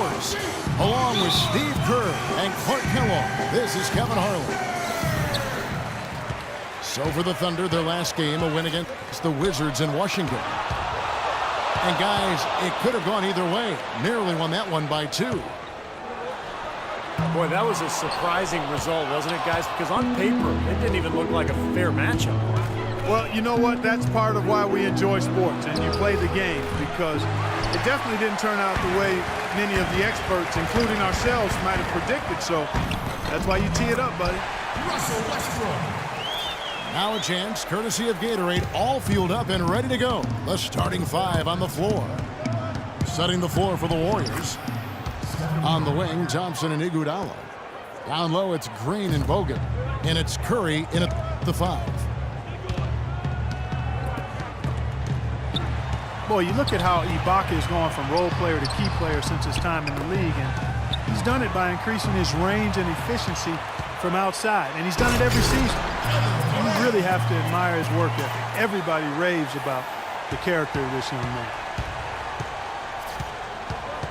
Warriors. Along with Steve Kerr and Clark Kellogg, this is Kevin Harlan. So for the Thunder, their last game, a win against the Wizards in Washington. And guys, it could have gone either way. Nearly won that one by 2. Boy, that was a surprising result, wasn't it, guys? Because on paper, it didn't even look like a fair matchup. Well, you know what? That's part of why we enjoy sports and you play the game, because it definitely didn't turn out the way many of the experts, including ourselves, might have predicted. So that's why you tee it up, buddy. Russell Westbrook. Now a chance, courtesy of Gatorade, all fueled up and ready to go. The starting 5 on the floor. Setting the floor for the Warriors. On the wing, Thompson and Iguodala. Down low, it's Green and Bogut. And it's Curry in at the 5. Boy, you look at how Ibaka is going from role player to key player since his time in the league, and he's done it by increasing his range and efficiency from outside, and he's done it every season. You really have to admire his work ethic. Everybody raves about the character of this young man.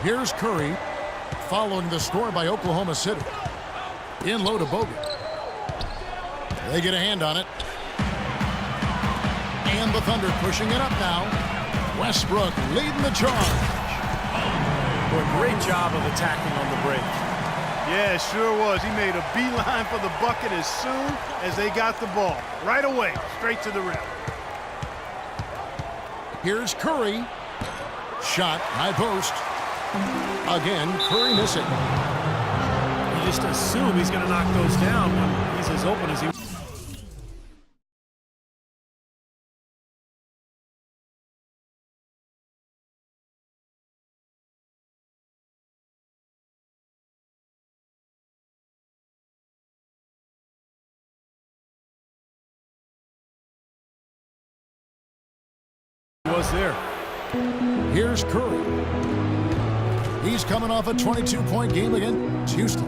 Here's Curry, following the score by Oklahoma City. In low to Bogut. They get a hand on it. And the Thunder pushing it up now. Westbrook leading the charge. Boy, great job of attacking on the break. Yeah, sure was. He made a beeline for the bucket as soon as they got the ball. Right away, straight to the rim. Here's Curry. Shot, high post. Again, Curry missing. You just assume he's going to knock those down when he's as open as he was there. Here's Curry. He's coming off a 22-point game against Houston.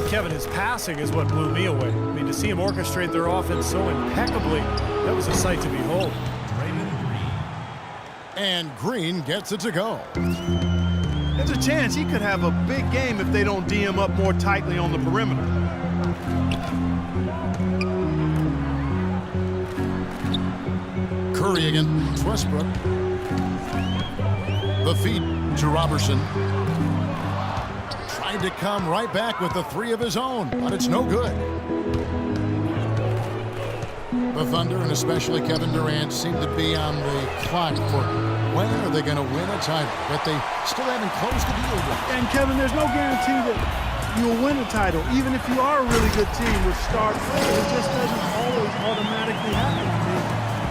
Kevin, his passing is what blew me away. I mean, to see him orchestrate their offense so impeccably, that was a sight to behold. And Green gets it to go. There's a chance he could have a big game if they don't D him up more tightly on the perimeter. Curry against Westbrook. The feed to Robertson. Tried to come right back with the 3 of his own, but it's no good. The Thunder, and especially Kevin Durant, seem to be on the clock for when are they going to win a title, but they still haven't closed the deal yet. And Kevin, there's no guarantee that you'll win a title, even if you are a really good team with star players. It just doesn't always automatically happen. I mean,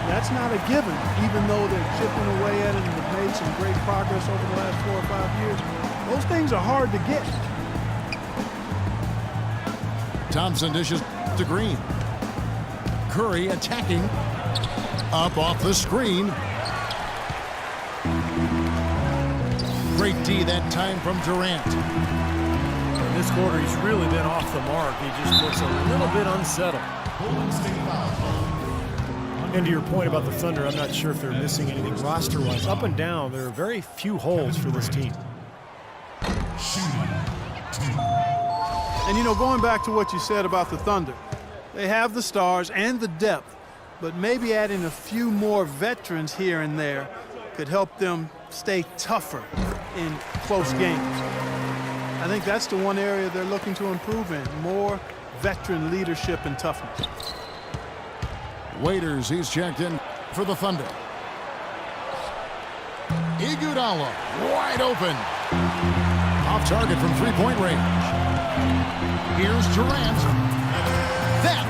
that's not a given, even though they're chipping away at it and have made some great progress over the last 4 or 5 years. Those things are hard to get. Thompson dishes to Green. Curry attacking. Up off the screen. Great D that time from Durant. In this quarter, he's really been off the mark. He just looks a little bit unsettled. And to your point about the Thunder, I'm not sure if they're missing anything roster-wise. Up and down, there are very few holes for this team. And, you know, going back to what you said about the Thunder, they have the stars and the depth, but maybe adding a few more veterans here and there could help them stay tougher in close games. I think that's the one area they're looking to improve in, more veteran leadership and toughness. Waiters, he's checked in for the Thunder. Iguodala, wide open. Off target from three-point range. Here's Durant. That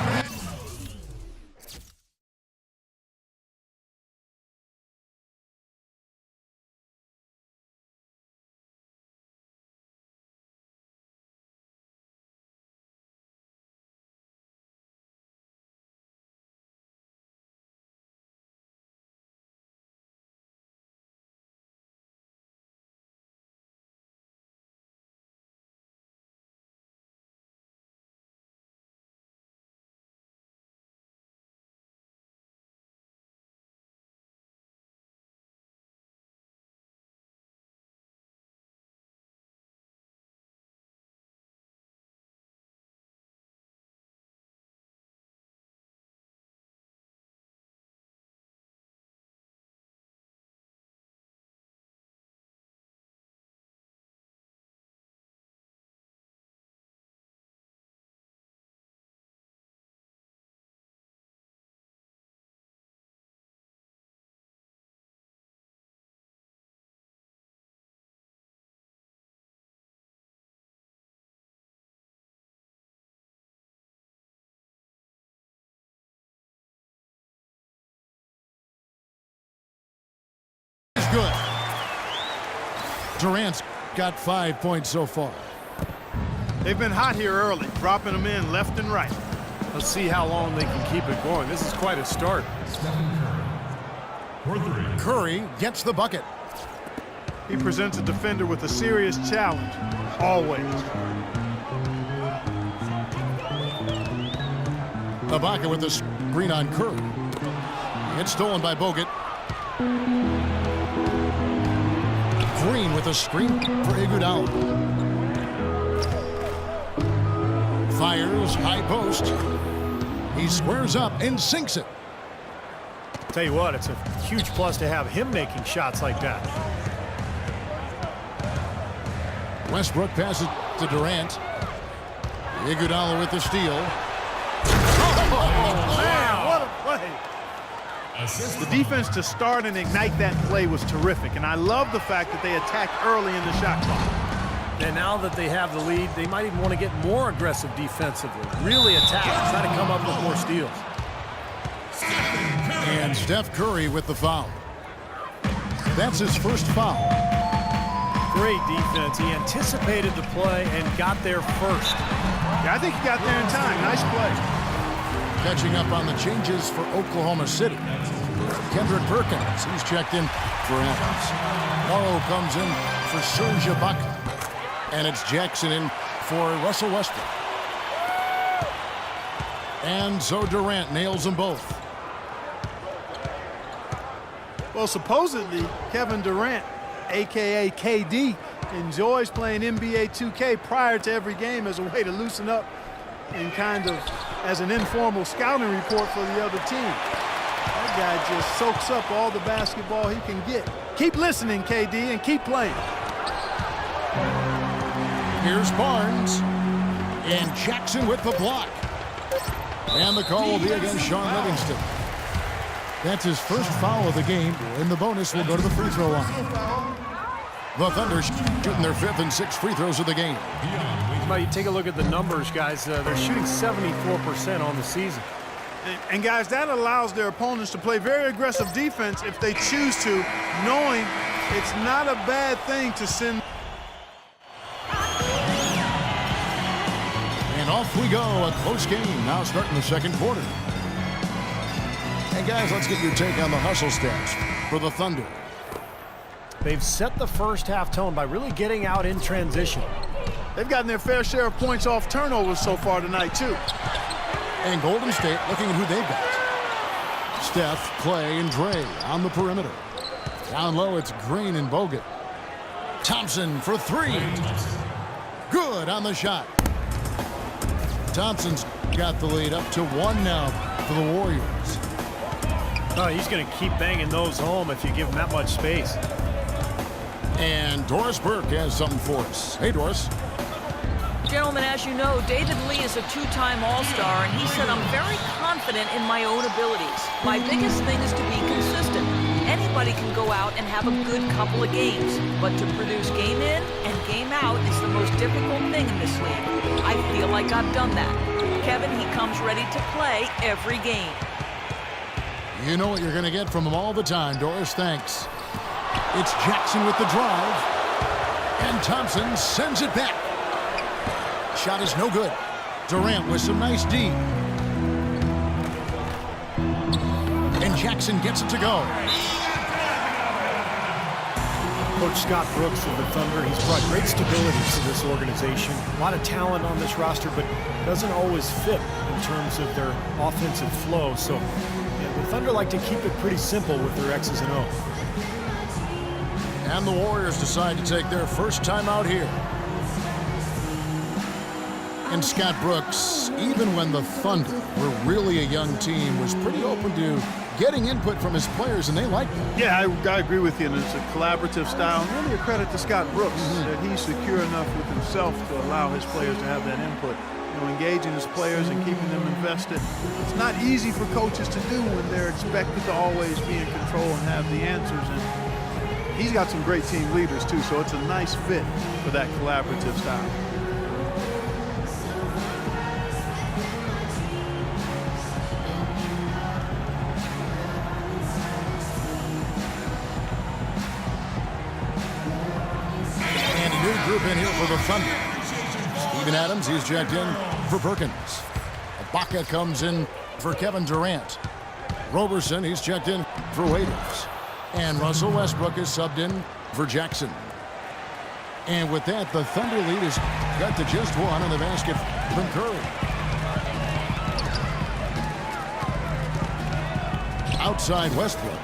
Durant's got 5 points so far. They've been hot here early, dropping them in left and right. Let's see how long they can keep it going. This is quite a start. Curry gets the bucket. He presents a defender with a serious challenge, always. Ibaka with the screen on Curry. It's stolen by Bogut. Green with a screen for Iguodala. Fires high post. He squares up and sinks it. Tell you what, it's a huge plus to have him making shots like that. Westbrook passes to Durant. Iguodala with the steal. Man, what a play. The defense to start and ignite that play was terrific, and I love the fact that they attacked early in the shot clock. And now that they have the lead, they might even want to get more aggressive defensively. Really attack, try to come up with more steals. And Steph Curry with the foul. That's his first foul. Great defense. He anticipated the play and got there first. Yeah, I think he got there in time. Nice play. Catching up on the changes for Oklahoma City. Kendrick Perkins, he's checked in for Adams. Morrow comes in for Serge Ibaka. And it's Jackson in for Russell Westbrook. And so Durant nails them both. Well, supposedly, Kevin Durant, a.k.a. KD, enjoys playing NBA 2K prior to every game as a way to loosen up and kind of as an informal scouting report for the other team. That guy just soaks up all the basketball he can get. Keep listening, KD, and keep playing. Here's Barnes. And Jackson with the block. And the call will be against Sean Livingston. That's his first foul of the game, and the bonus will go to the free throw line. The Thunder shooting their 5th and 6th free throws of the game. Well, you take a look at the numbers, guys. They're shooting 74% on the season. And guys, that allows their opponents to play very aggressive defense if they choose to, knowing it's not a bad thing to send. And off we go, a close game now starting the second quarter. And guys, let's get your take on the hustle stats for the Thunder. They've set the first half tone by really getting out in transition. They've gotten their fair share of points off turnovers so far tonight, too. And Golden State looking at who they've got. Steph, Clay, and Dre on the perimeter. Down low, it's Green and Bogut. Thompson for 3. Good on the shot. Thompson's got the lead up to 1 now for the Warriors. Oh, he's going to keep banging those home if you give him that much space. And Doris Burke has something for us. Hey, Doris. Gentlemen, as you know, David Lee is a 2-time All-Star, and he said, I'm very confident in my own abilities. My biggest thing is to be consistent. Anybody can go out and have a good couple of games, but to produce game in and game out is the most difficult thing in this league. I feel like I've done that. Kevin, he comes ready to play every game. You know what you're going to get from him all the time, Doris. Thanks. It's Jackson with the drive. And Thompson sends it back. Shot is no good. Durant with some nice D. And Jackson gets it to go. Coach Scott Brooks of the Thunder, he's brought great stability to this organization. A lot of talent on this roster, but doesn't always fit in terms of their offensive flow. So the Thunder like to keep it pretty simple with their X's and O's. And the Warriors decide to take their first time out here. And Scott Brooks, even when the Thunder were really a young team, was pretty open to getting input from his players, and they like that. Yeah, I agree with you, and it's a collaborative style. And really a credit to Scott Brooks that he's secure enough with himself to allow his players to have that input. You know, engaging his players and keeping them invested. It's not easy for coaches to do when they're expected to always be in control and have the answers. And he's got some great team leaders, too, so it's a nice fit for that collaborative style. in here for the Thunder. Steven Adams, he's checked in for Perkins. Ibaka comes in for Kevin Durant. Roberson, he's checked in for Waiters. And Russell Westbrook is subbed in for Jackson. And with that, the Thunder lead is cut to just one on the basket from Curry. Outside Westbrook.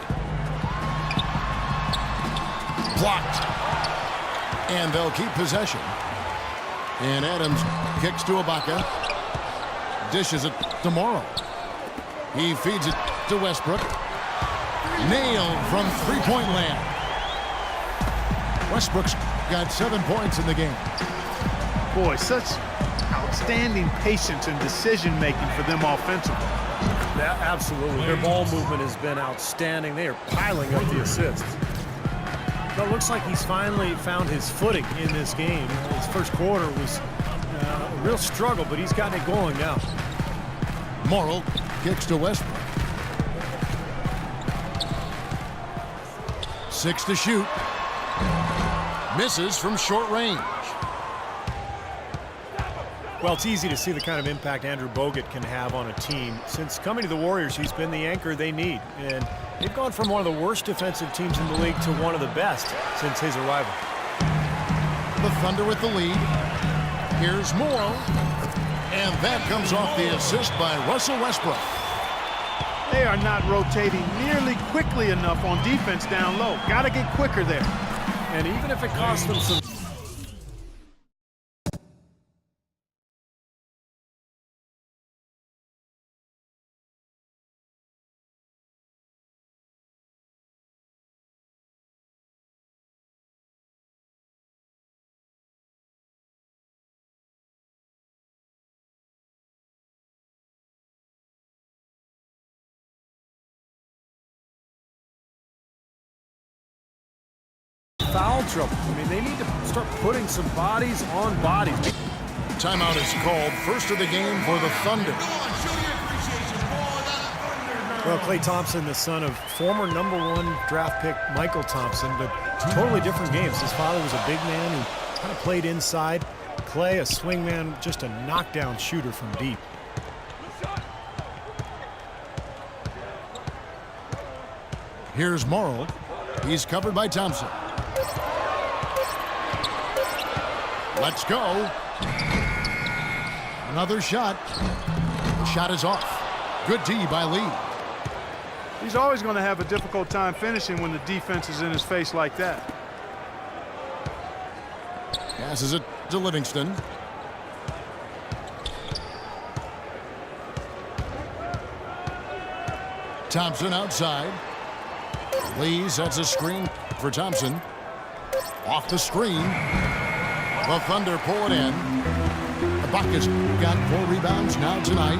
Blocked. And they'll keep possession. And Adams kicks to Ibaka. Dishes it to Morrow. He feeds it to Westbrook. Nailed from three-point land. Westbrook's got 7 points in the game. Boy, such outstanding patience and decision-making for them offensively. Yeah, absolutely. Their ball movement has been outstanding. They are piling up the assists. But it looks like he's finally found his footing in this game. His first quarter was a real struggle, but he's gotten it going now. Morrow kicks to Westbrook. 6 to shoot. Misses from short range. Well, it's easy to see the kind of impact Andrew Bogut can have on a team. Since coming to the Warriors, he's been the anchor they need. And they've gone from one of the worst defensive teams in the league to one of the best since his arrival. The Thunder with the lead. Here's Morrow. And that comes off the assist by Russell Westbrook. They are not rotating nearly quickly enough on defense down low. Got to get quicker there. And even if it costs them some... foul trouble. I mean, they need to start putting some bodies on bodies. Timeout is called. First of the game for the Thunder. Well, Klay Thompson, the son of former #1 draft pick Michael Thompson, but totally different games. His father was a big man who kind of played inside. Klay, a swing man, just a knockdown shooter from deep. Here's Morrow. He's covered by Thompson. Let's go. Another shot. The shot is off. Good D by Lee. He's always going to have a difficult time finishing when the defense is in his face like that. Passes it to Livingston. Thompson outside. Lee sets a screen for Thompson. Off the screen. The Thunder pull it in. Ibaka's got 4 rebounds now tonight.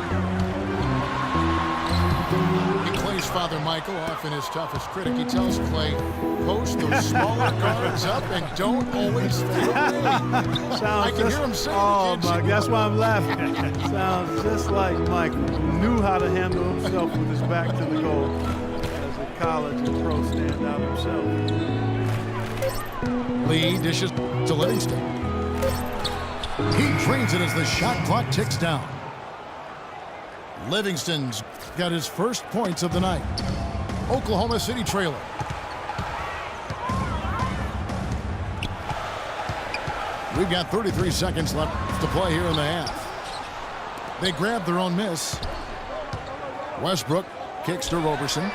Klay's father, Michael, often his toughest critic. He tells Klay, post those smaller guards up and don't always feel I can hear him saying oh, it. Mike, that's why I'm laughing. Sounds just like Michael. Knew how to handle himself with his back to the goal. As a college and pro standout himself. Lee dishes to Livingston. He drains it as the shot clock ticks down. Livingston's got his first points of the night. Oklahoma City trailer. We've got 33 seconds left to play here in the half. They grab their own miss. Westbrook kicks to Roberson.